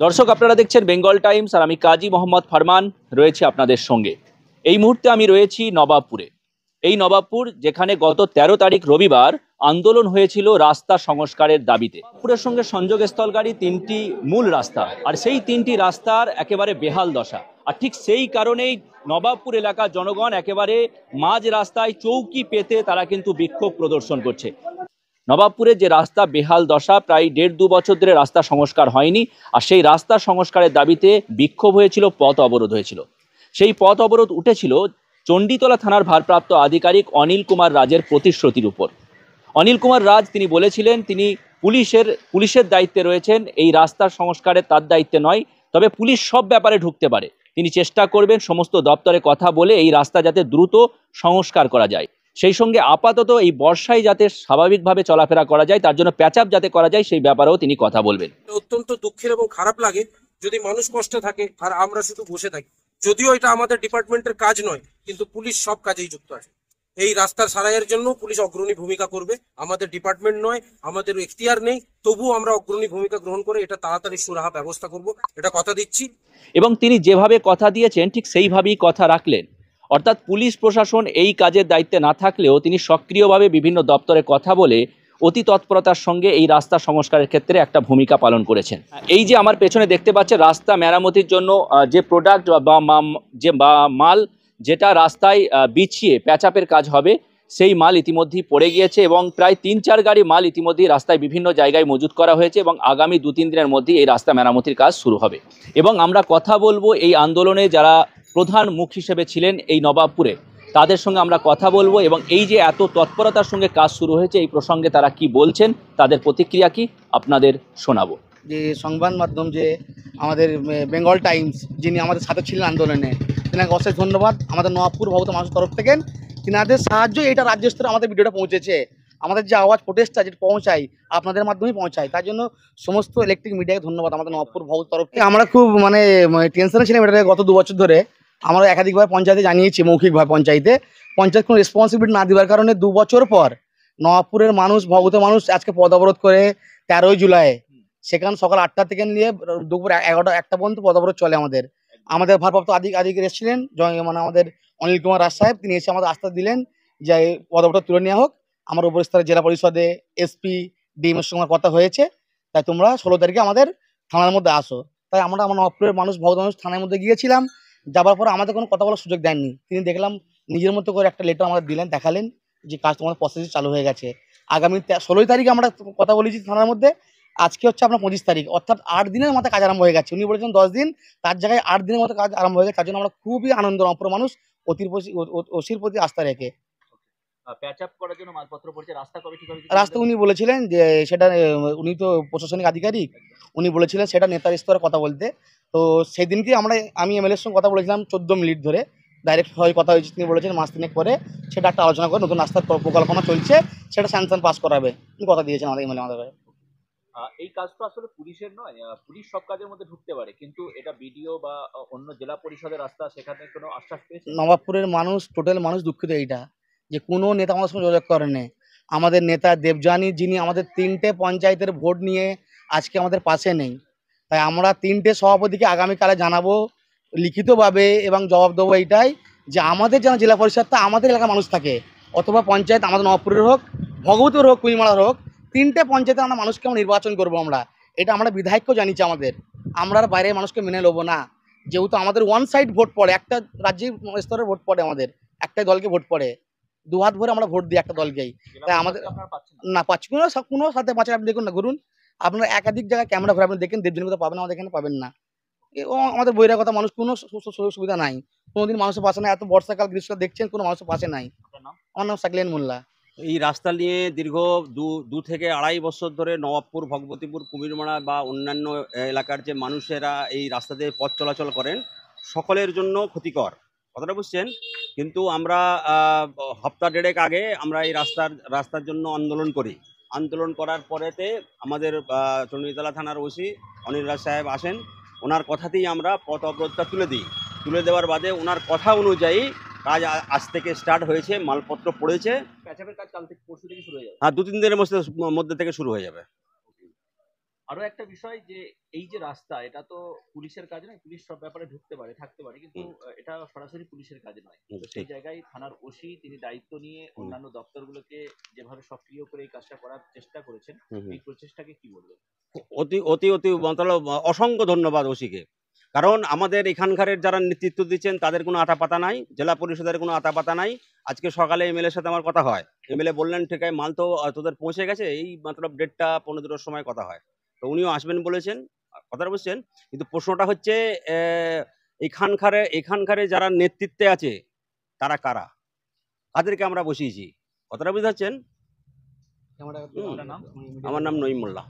দর্শক, আপনারা দেখছেন বেঙ্গল টাইমস আর আমি কাজী মোহাম্মদ ফারমান রয়েছে আপনাদের সঙ্গে। এই মুহূর্তে আমি রয়েছি নবাবপুরে। এই নবাবপুর যেখানে গত ১৩ তারিখ রবিবার আন্দোলন হয়েছিল রাস্তা সংস্কারের দাবিতে। নবাবপুরের সঙ্গে সংযোগস্থলকারী তিনটি মূল রাস্তা, আর সেই তিনটি রাস্তার একেবারে বেহাল দশা। আর ঠিক সেই কারণেই নবাবপুর এলাকার জনগণ একেবারে মাঝ রাস্তায় চৌকি পেতে তারা কিন্তু বিক্ষোভ প্রদর্শন করছে। নবাবপুরের যে রাস্তা বেহাল দশা, প্রায় ১.৫-২ বছর ধরে রাস্তা সংস্কার হয়নি, আর সেই রাস্তা সংস্কারের দাবিতে বিক্ষোভ হয়েছিল, পথ অবরোধ হয়েছিল। সেই পথ অবরোধ উঠেছিল চণ্ডীতলা থানার ভারপ্রাপ্ত আধিকারিক অনিল কুমার রাজের প্রতিশ্রুতির উপর। অনিল কুমার রাজ তিনি বলেছিলেন তিনি পুলিশের দায়িত্বে রয়েছেন, এই রাস্তার সংস্কারে তার দায়িত্বে নয়, তবে পুলিশ সব ব্যাপারে ঢুকতে পারে। তিনি চেষ্টা করবেন সমস্ত দপ্তরে কথা বলে এই রাস্তা যাতে দ্রুত সংস্কার করা যায়। সেই সঙ্গে আপাতত এই বর্ষায় যাতে স্বাভাবিকভাবে চলাফেরা করা যায়, তার জন্য প্যাচআপ যাতে করা যায় সেই ব্যাপারেও তিনি কথা বলবেন। অত্যন্ত দুঃখের এবং খারাপ লাগে যদি মানুষ কষ্টে থাকে আর আমরা শুধু বসে থাকি। যদিও এটা আমাদের ডিপার্টমেন্টের কাজ নয়, কিন্তু পুলিশ সব কাজেই যুক্ত আছে। এই রাস্তার সারাইয়ের জন্য পুলিশ অগ্রণী ভূমিকা করবে। আমাদের ডিপার্টমেন্ট নয়, আমাদের এখতিয়ার নেই, তবুও আমরা অগ্রণী ভূমিকা গ্রহণ করে এটা তাড়াতাড়ি সুরাহা ব্যবস্থা করব, এটা কথা দিচ্ছি। এবং তিনি যেভাবে কথা দিয়েছেন ঠিক সেইভাবেই কথা রাখলেন। অর্থাৎ পুলিশ প্রশাসন এই কাজের দায়িত্বে না থাকলেও তিনি সক্রিয়ভাবে বিভিন্ন দপ্তরে কথা বলে অতি তৎপরতার সঙ্গে এই রাস্তা সংস্কারের ক্ষেত্রে একটা ভূমিকা পালন করেছেন। এই যে আমার পেছনে দেখতে পাচ্ছেন, রাস্তা মেরামতির জন্য যে প্রোডাক্ট বা মাল যেটা রাস্তায় বিছিয়ে প্যাচআপের কাজ হবে, সেই মাল ইতিমধ্যেই পড়ে গিয়েছে এবং প্রায় ৩-৪ গাড়ি মাল ইতিমধ্যেই রাস্তায় বিভিন্ন জায়গায় মজুত করা হয়েছে এবং আগামী ২-৩ দিনের মধ্যেই এই রাস্তা মেরামতির কাজ শুরু হবে। এবং আমরা কথা বলবো এই আন্দোলনে যারা প্রধান মুখ হিসেবে ছিলেন এই নবাবপুরে, তাদের সঙ্গে আমরা কথা বলবো এবং এই যে এত তৎপরতার সঙ্গে কাজ শুরু হয়েছে এই প্রসঙ্গে তারা কি বলছেন, তাদের প্রতিক্রিয়া কি আপনাদের শোনাবো। যে সংবাদ মাধ্যম যে আমাদের বেঙ্গল টাইমস, যিনি আমাদের সাথে ছিলেন আন্দোলনে, তেনাকে অশেষ ধন্যবাদ। আমাদের নবাবপুর ভগত মানুষের তরফ থেকে তিনাদের সাহায্য এটা রাজ্য স্তরে আমাদের ভিডিওটা পৌঁছেছে। আমাদের যে আওয়াজ প্রোটেস্টটা যেটা পৌঁছাই আপনাদের মাধ্যমেই পৌঁছায়, তার জন্য সমস্ত ইলেকট্রিক মিডিয়াকে ধন্যবাদ আমাদের নবাবপুর ভগত তরফ থেকে। আমরা খুব টেনশনে ছিলাম এটা গত 2 বছর ধরে। আমরা একাধিকভাবে পঞ্চায়েতে জানিয়েছি, মৌখিকভাবে পঞ্চায়েত কোনো রেসপন্সিবিলিটি না দেওয়ার কারণে 2 বছর পর নবাবপুরের মানুষ, ভগতের মানুষ আজকে পদ অবরোধ করে 13ই জুলাই সেখানে সকাল 8টা থেকে নিয়ে দুপুর 11টা পর্যন্ত পদ অবরোধ চলে। আমাদের ভারপ্রাপ্ত আধিকারিক এসেছিলেন, আমাদের অনিল কুমার রাজ সাহেব, তিনি এসে আমাদের আশ্বাস দিলেন যে পদ অবরোধ তুলে নেওয়া হোক। আমার উপর স্তরে জেলা পরিষদে এসপি ডিএমের সঙ্গে কথা হয়েছে, তাই তোমরা 16 তারিখে আমাদের থানার মধ্যে আসো। তাই আমরা আমার নবাবপুরের মানুষ, ভগত মানুষ থানার মধ্যে গিয়েছিলাম। যাবার পর আমাদের কোনো কথা বলার সুযোগ দেননি। তিনি দেখলাম নিজের মতো করে একটা লেটার আমাদের দিলেন, দেখালেন যে কাজ তোমাদের প্রসেস চালু হয়ে গেছে। আগামী 16 তারিখে আমরা কথা বলেছি থানার মধ্যে। আজকে হচ্ছে আপনার 25 তারিখ, অর্থাৎ 8 দিনের মাথায় কাজ আরম্ভ হয়ে গেছে। উনি বলেছেন 10 দিন, তার জায়গায় 8 দিনের মতো কাজ আরম্ভ হয়ে গেছে। তার জন্য আমরা খুবই আনন্দ, নবাবপুর মানুষ ওসির প্রতি আস্থা রেখে। প্যাচআপ করার জন্য মালপত্র পড়ছে, রাস্তা কবে ঠিক হবে? রাস্তা উনি বলেছিলেন যে সেটা, উনি তো প্রশাসনিক আধিকারিক, উনি বলেছিলেন সেটা নেতার স্তরে কথা বলতে। তো সেদিনকে আমি এমএলএর সঙ্গে কথা বলেছিলাম 14 মিনিট ধরে, ডাইরেক্ট হয়ে কথা হয়েছে। তিনি বলেছেন মাস 3 পরে সেটা একটা আলোচনা করে নতুন রাস্তার পরিকল্পনা চলছে, সেটা স্যাংশন পাস করাবে। তিনি কথা দিয়েছেন আমাদের এমএলএ আমাদের। এই কাজ তো আসলে পুলিশের নয়, পুলিশ সব কাজের মধ্যে ঢুকতে পারে, কিন্তু এটা বিডিও বা অন্য জেলা পরিষদের রাস্তা, সেখানে কোনো আশ্বাস পেয়েছে? নবাবপুরের মানুষ, টোটাল মানুষ দুঃখিত এইটা যে কোনো নেতা আমাদের সঙ্গে যোগাযোগ করেনি। আমাদের নেতা দেবযানী, যিনি আমাদের 3টে পঞ্চায়েতের ভোট নিয়ে আজকে আমাদের পাশে নেই, তাই আমরা 3টে সভাপতিকে আগামীকালে জানাবো লিখিতভাবে এবং জবাব দেবো এইটাই যে আমাদের যেন জেলা পরিষদটা আমাদের এলাকার মানুষ থাকে, অথবা পঞ্চায়েত আমাদের নবাবপুরের হোক, ভগবতীর হোক, কুইমারার হোক, 3টে পঞ্চায়েতে আমরা মানুষকে নির্বাচন করবো। এটা আমরা বিধায়ককেও জানিয়েছি। আমরা আর বাইরের মানুষকে মেনে নেবো না, যেহেতু আমাদের ওয়ান সাইড ভোট পড়ে, একটা রাজ্যের স্তরে ভোট পড়ে, আমাদের একটাই দলকে ভোট পড়ে, 2 হাত ভরে আমরা ভোট দিই একটা দলকেই। তাই আমাদের না পাচ্ছি কোনো সাথে পাচ্ছেন। আপনি দেখুন না, ঘুরুন আপনার একাধিক জায়গায় ক্যামেরা ঘুরে আপনি দেখেন, দেবজনী কোথাও পাবেন, আমাদের এখানে পাবেন না। ও আমাদের বহিরাগত মানুষ, কোনো সুযোগ সুবিধা নাই, কোনোদিন মানুষের পাশে নাই। এত বর্ষাকাল গ্রীষ্মকাল দেখছেন, কোনো মানুষের পাশে নাই। আমার নাম সাকলেন মোল্লা। এই রাস্তা নিয়ে দীর্ঘ 2 থেকে 2.5 বছর ধরে নবাবপুর, ভগবতীপুর, কুমিরমারা বা অন্যান্য এলাকার যে মানুষেরা এই রাস্তা দিয়ে পথ চলাচল করেন, সকলের জন্য ক্ষতিকর, কথাটা বুঝছেন। কিন্তু আমরা সপ্তাহ 1.5 আগে আমরা এই রাস্তার জন্য আন্দোলন করার পরেতে আমাদের চণ্ডীতলা থানার ওসি অনিল রাজ সাহেব আসেন। ওনার কথাতেই আমরা পথ অবরোধটা তুলে দেওয়ার বাদে ওনার কথা অনুযায়ী কাজ আজ থেকে স্টার্ট হয়েছে, মালপত্র পড়েছে। প্যাচআপের কাজ কাল থেকে পরশু থেকে শুরু হয়ে যাবে? হ্যাঁ, 2-3 দিনের মধ্যে থেকে শুরু হয়ে যাবে। আরো একটা বিষয় যে এই যে রাস্তা, এটা তো পুলিশের কাজ নয়, পুলিশ সব ব্যাপারে ঢুকতে পারে থাকতে পারে, কিন্তু এটা সরাসরি পুলিশের কাজ নয়। তো সেই ঠিক। জায়গায় থানার ওসি তিনি দায়িত্ব নিয়ে অন্যান্য দপ্তরগুলোকে যেভাবে সক্রিয় করে এই কাজটা করার চেষ্টা করেছেন, হুম, হুম। এই প্রচেষ্টাকে কি বলবেন? অতি অতি অতি মতলব অসংখ্য ধন্যবাদ ওসিকে। কারণ আমাদের এখানকার যারা নেতৃত্ব দিচ্ছেন তাদের কোনো আতাপাতা নাই, জেলা পরিষদের কোনো আতাপাতা নাই। আজকে সকালে এমএলএর সাথে আমার কথা হয়, এমএলএ বললেন ঠিক আছে, মাল তো তোদের পৌঁছে গেছে, এই মতলব 1:30-15 সময় কথা হয়। তো উনিও আসবেন বলেছেন, কথাটা বুঝছেন। কিন্তু প্রশ্নটা হচ্ছে এখানকারে যারা নেতৃত্বে আছে তারা কারা, কাদেরকে আমরা বসিয়েছি, কথাটা বুঝতে পারছেন। ক্যামেরা আপনার নাম? আমার নাম নঈম মোল্লা।